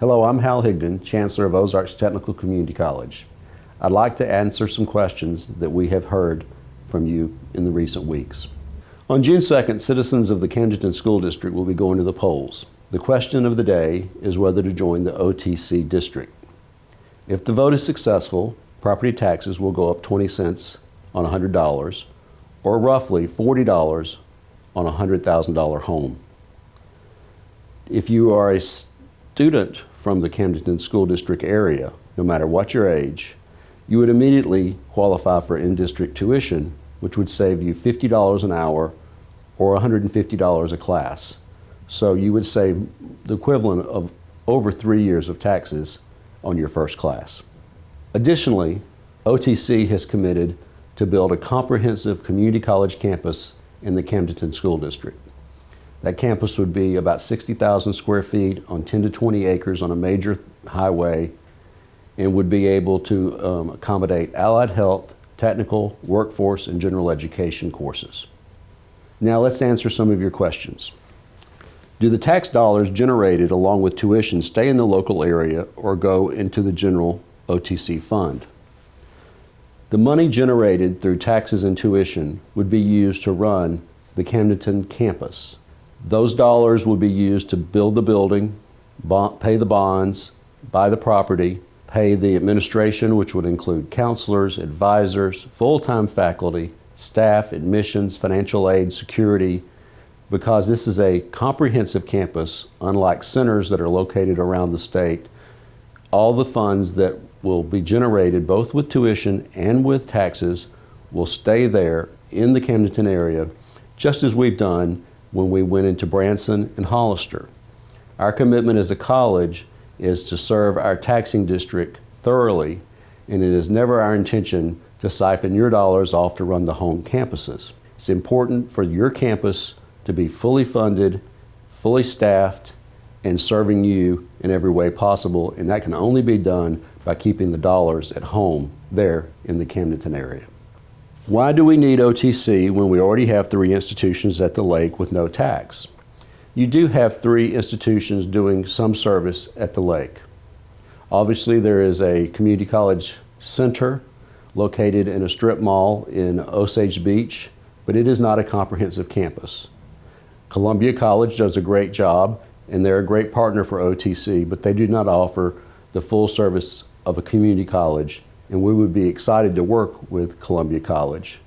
Hello, I'm Hal Higdon, Chancellor of Ozarks Technical Community College. I'd like to answer some questions that we have heard from you in the recent weeks. On June 2nd, citizens of the Camdenton School District will be going to the polls. The question of the day is whether to join the OTC District. If the vote is successful, property taxes will go up 20 cents on $100, or roughly $40 on a $100,000 home. If you are a student from the Camdenton School District area, no matter what your age, you would immediately qualify for in-district tuition, which would save you $50 an hour or $150 a class. So you would save the equivalent of over 3 years of taxes on your first class. Additionally, OTC has committed to build a comprehensive community college campus in the Camdenton School District. That campus would be about 60,000 square feet on 10 to 20 acres on a major highway and would be able to accommodate allied health, technical, workforce, and general education courses. Now let's answer some of your questions. Do the tax dollars generated along with tuition stay in the local area or go into the general OTC fund? The money generated through taxes and tuition would be used to run the Camdenton campus. Those dollars would be used to build the building, pay the bonds, buy the property, pay the administration, which would include counselors, advisors, full-time faculty, staff, admissions, financial aid, security, because this is a comprehensive campus, unlike centers that are located around the state. All the funds that will be generated both with tuition and with taxes will stay there in the Camdenton area, just as we've done when we went into Branson and Hollister. Our commitment as a college is to serve our taxing district thoroughly, and it is never our intention to siphon your dollars off to run the home campuses. It's important for your campus to be fully funded, fully staffed, and serving you in every way possible, and that can only be done by keeping the dollars at home there in the Camdenton area. Why do we need OTC when we already have 3 institutions at the lake with no tax? You do have 3 institutions doing some service at the lake. Obviously, there is a community college center located in a strip mall in Osage Beach, but it is not a comprehensive campus. Columbia College does a great job, and they're a great partner for OTC, but they do not offer the full service of a community college, and we would be excited to work with Columbia College.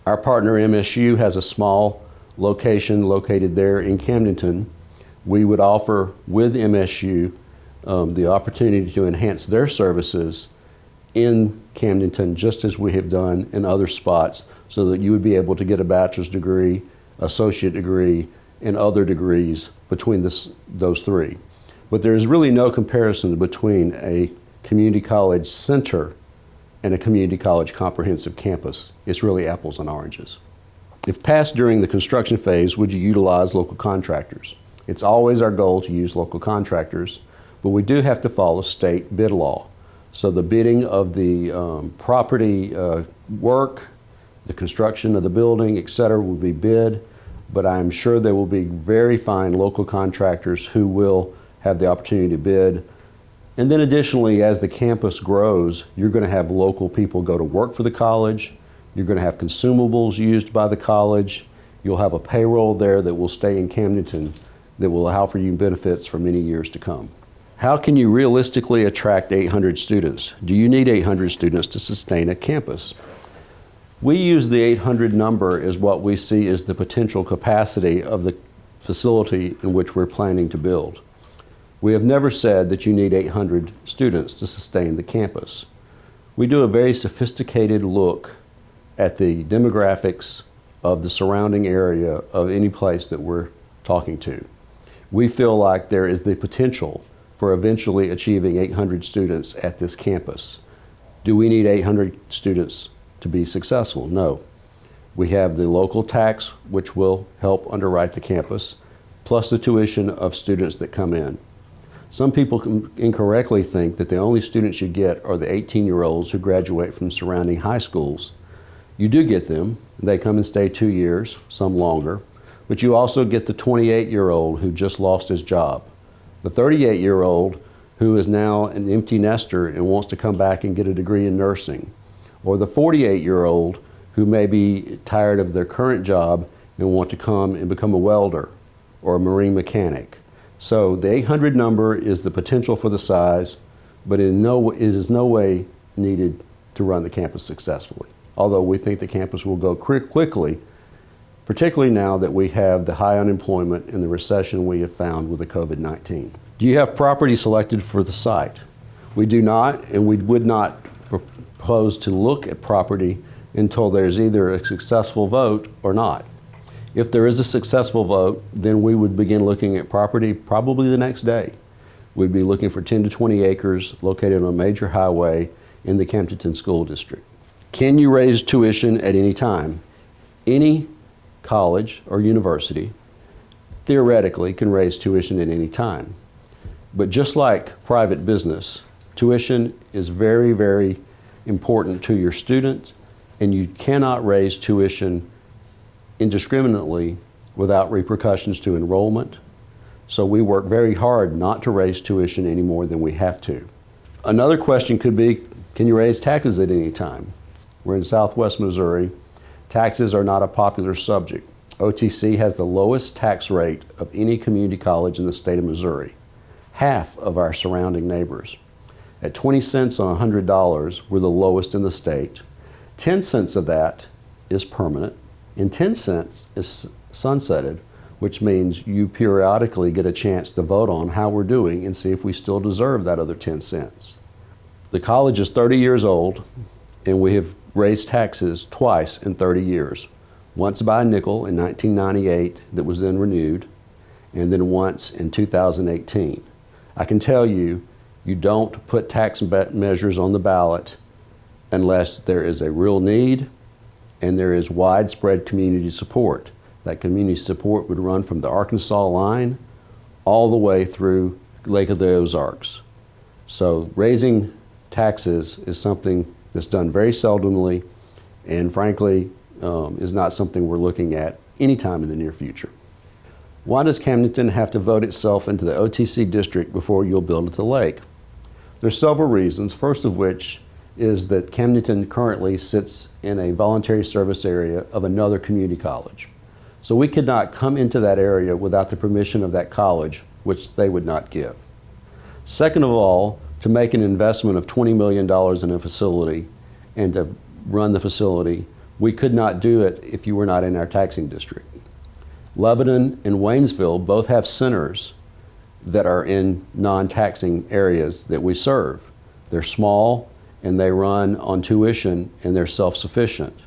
Our partner MSU has a small location located there in Camdenton. We would offer with MSU the opportunity to enhance their services in Camdenton, just as we have done in other spots, so that you would be able to get a bachelor's degree, associate degree, and other degrees between those 3. But there is really no comparison between a community college center and a community college comprehensive campus. It's really apples and oranges. If passed during the construction phase, would you utilize local contractors? It's always our goal to use local contractors, but we do have to follow state bid law. So the bidding of the property work, the construction of the building, etc., will be bid, but I'm sure there will be very fine local contractors who will have the opportunity to bid. And then additionally, as the campus grows, you're going to have local people go to work for the college. You're going to have consumables used by the college. You'll have a payroll there that will stay in Camdenton that will allow for you benefits for many years to come. How can you realistically attract 800 students? Do you need 800 students to sustain a campus? We use the 800 number as what we see as the potential capacity of the facility in which we're planning to build. We have never said that you need 800 students to sustain the campus. We do a very sophisticated look at the demographics of the surrounding area of any place that we're talking to. We feel like there is the potential for eventually achieving 800 students at this campus. Do we need 800 students to be successful? No. We have the local tax, which will help underwrite the campus, plus the tuition of students that come in. Some people incorrectly think that the only students you get are the 18-year-olds who graduate from surrounding high schools. You do get them. They come and stay 2 years, some longer, but you also get the 28-year-old who just lost his job, the 38-year-old who is now an empty nester and wants to come back and get a degree in nursing, or the 48-year-old who may be tired of their current job and want to come and become a welder or a marine mechanic. So the 800 number is the potential for the size, but it is no way needed to run the campus successfully. Although we think the campus will go quickly, particularly now that we have the high unemployment and the recession we have found with the COVID-19. Do you have property selected for the site? We do not, and we would not propose to look at property until there's either a successful vote or not. If there is a successful vote, then we would begin looking at property probably the next day. We'd be looking for 10 to 20 acres located on a major highway in the Camdenton School District. Can you raise tuition at any time? Any college or university theoretically can raise tuition at any time. But just like private business, tuition is very, very important to your students, and you cannot raise tuition indiscriminately without repercussions to enrollment. So we work very hard not to raise tuition any more than we have to. Another question could be, can you raise taxes at any time? We're in Southwest Missouri. Taxes are not a popular subject. OTC has the lowest tax rate of any community college in the state of Missouri, half of our surrounding neighbors. At 20 cents on $100, we're the lowest in the state. 10 cents of that is permanent, and 10 cents is sunsetted, which means you periodically get a chance to vote on how we're doing and see if we still deserve that other 10 cents. The college is 30 years old, and we have raised taxes twice in 30 years. Once by a nickel in 1998 that was then renewed, and then once in 2018. I can tell you, you don't put tax measures on the ballot unless there is a real need and there is widespread community support. That community support would run from the Arkansas line all the way through Lake of the Ozarks. So raising taxes is something that's done very seldomly, and frankly is not something we're looking at anytime in the near future. Why does Camdenton have to vote itself into the OTC District before you'll build at the lake? There's several reasons, first of which is that Camdenton currently sits in a voluntary service area of another community college. So we could not come into that area without the permission of that college, which they would not give. Second of all, to make an investment of $20 million in a facility and to run the facility, we could not do it if you were not in our taxing district. Lebanon and Waynesville both have centers that are in non-taxing areas that we serve. They're small and they run on tuition and they're self-sufficient.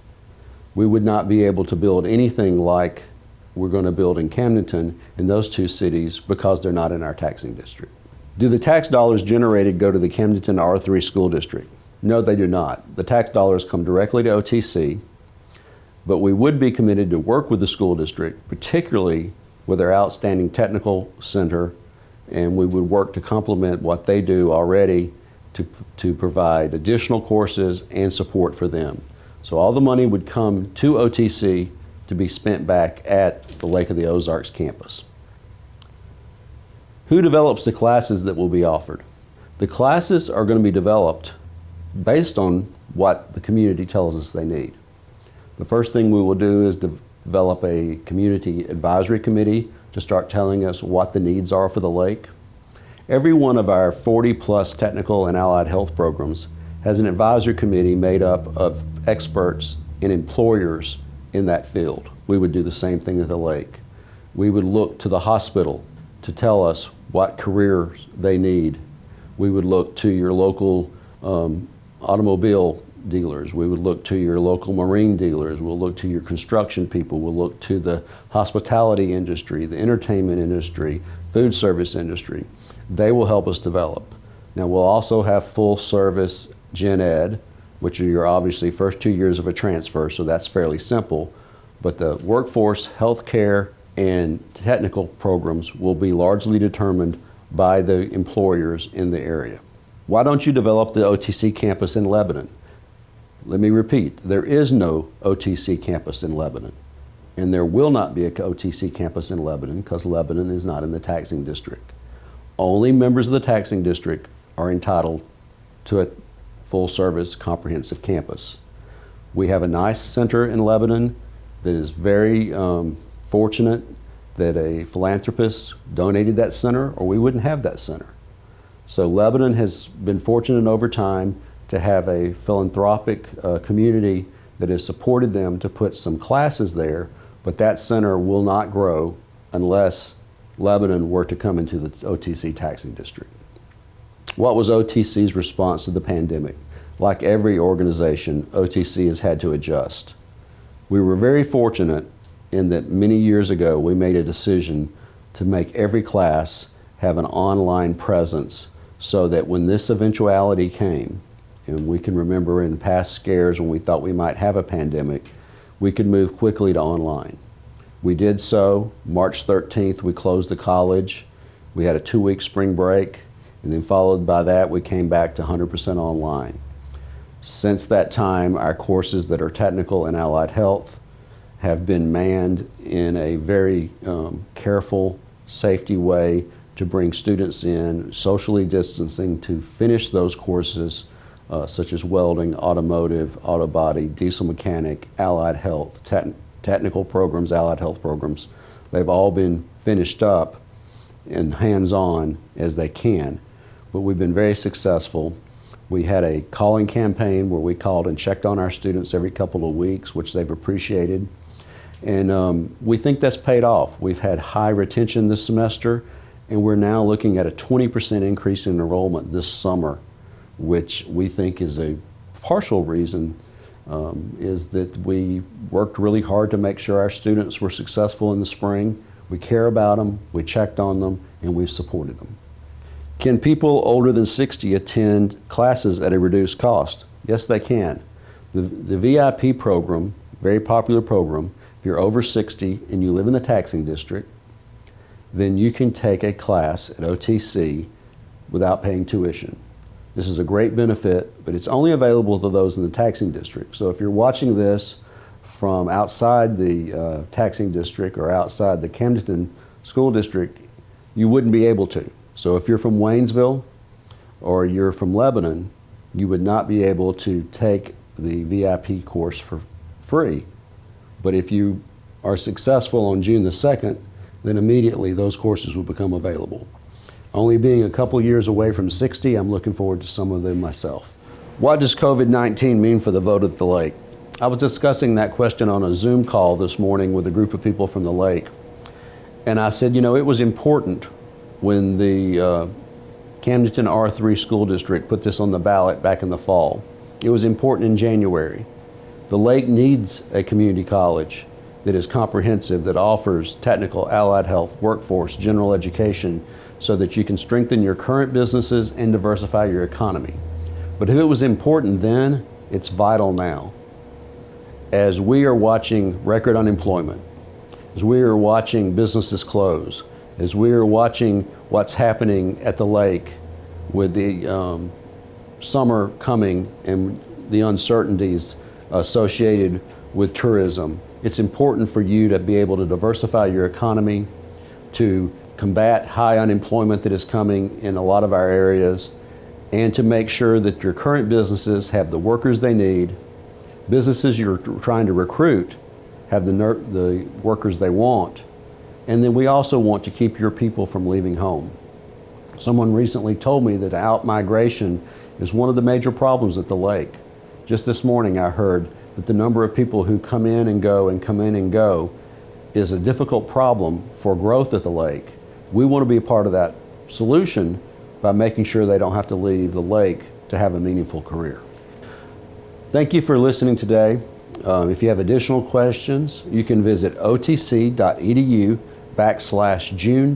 We would not be able to build anything like we're going to build in Camdenton in those two cities because they're not in our taxing district. Do the tax dollars generated go to the Camdenton R-3 school district? No, they do not. The tax dollars come directly to OTC, but we would be committed to work with the school district, particularly with their outstanding technical center, and we would work to complement what they do already to provide additional courses and support for them. So all the money would come to OTC to be spent back at the Lake of the Ozarks campus. Who develops the classes that will be offered? The classes are going to be developed based on what the community tells us they need. The first thing we will do is develop a community advisory committee to start telling us what the needs are for the lake. Every one of our 40+ technical and allied health programs has an advisory committee made up of experts and employers in that field. We would do the same thing at the lake. We would look to the hospital to tell us what careers they need. We would look to your local automobile dealers. We would look to your local marine dealers. We'll look to your construction people. We'll look to the hospitality industry, the entertainment industry, food service industry. They will help us develop. Now we'll also have full service gen ed, which are your obviously first 2 years of a transfer, so that's fairly simple. But the workforce, healthcare, and technical programs will be largely determined by the employers in the area. Why don't you develop the OTC campus in Lebanon? Let me repeat, there is no OTC campus in Lebanon, and there will not be an OTC campus in Lebanon because Lebanon is not in the taxing district. Only members of the taxing district are entitled to a full-service comprehensive campus. We have a nice center in Lebanon that is very fortunate that a philanthropist donated that center, or we wouldn't have that center. So Lebanon has been fortunate over time to have a philanthropic community that has supported them to put some classes there, but that center will not grow unless Lebanon were to come into the OTC taxing district. What was OTC's response to the pandemic? Like every organization, OTC has had to adjust. We were very fortunate in that many years ago we made a decision to make every class have an online presence so that when this eventuality came, and we can remember in past scares when we thought we might have a pandemic, we could move quickly to online. We did so. March 13th, we closed the college. We had a 2-week spring break, and then followed by that, we came back to 100% online. Since that time, our courses that are technical and allied health have been manned in a very careful, safety way to bring students in, socially distancing, to finish those courses such as welding, automotive, auto body, diesel mechanic, allied health, technical programs, allied health programs. They've all been finished up and hands-on as they can, but we've been very successful. We had a calling campaign where we called and checked on our students every couple of weeks, which they've appreciated. And we think that's paid off. We've had high retention this semester, and we're now looking at a 20% increase in enrollment this summer, which we think is a partial reason is that we worked really hard to make sure our students were successful in the spring. We care about them, we checked on them, and we've supported them. Can people older than 60 attend classes at a reduced cost? Yes, they can. The VIP program, very popular program, if you're over 60 and you live in the taxing district, then you can take a class at OTC without paying tuition. This is a great benefit, but it's only available to those in the taxing district. So if you're watching this from outside the taxing district or outside the Camdenton School District, you wouldn't be able to. So if you're from Waynesville or you're from Lebanon, you would not be able to take the VIP course for free. But if you are successful on June the 2nd, then immediately those courses will become available. Only being a couple years away from 60, I'm looking forward to some of them myself. What does COVID-19 mean for the vote at the lake? I was discussing that question on a Zoom call this morning with a group of people from the lake. And I said, it was important when the Camdenton R-3 school district put this on the ballot back in the fall. It was important in January. The lake needs a community college that is comprehensive, that offers technical, allied health, workforce, general education, so that you can strengthen your current businesses and diversify your economy. But if it was important then, it's vital now. As we are watching record unemployment, as we are watching businesses close, as we are watching what's happening at the lake with the summer coming and the uncertainties associated with tourism, it's important for you to be able to diversify your economy, to combat high unemployment that is coming in a lot of our areas, and to make sure that your current businesses have the workers they need, businesses you're trying to recruit have the workers they want, and then we also want to keep your people from leaving home. Someone recently told me that out-migration is one of the major problems at the lake. Just this morning I heard that the number of people who come in and go and come in and go is a difficult problem for growth at the lake. We want to be a part of that solution by making sure they don't have to leave the lake to have a meaningful career. Thank you for listening today. If you have additional questions, you can visit otc.edu/June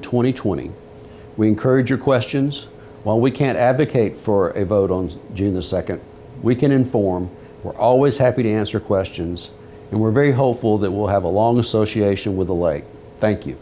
2020. We encourage your questions. While we can't advocate for a vote on June the 2nd, we can inform. We're always happy to answer questions, and we're very hopeful that we'll have a long association with the lake. Thank you.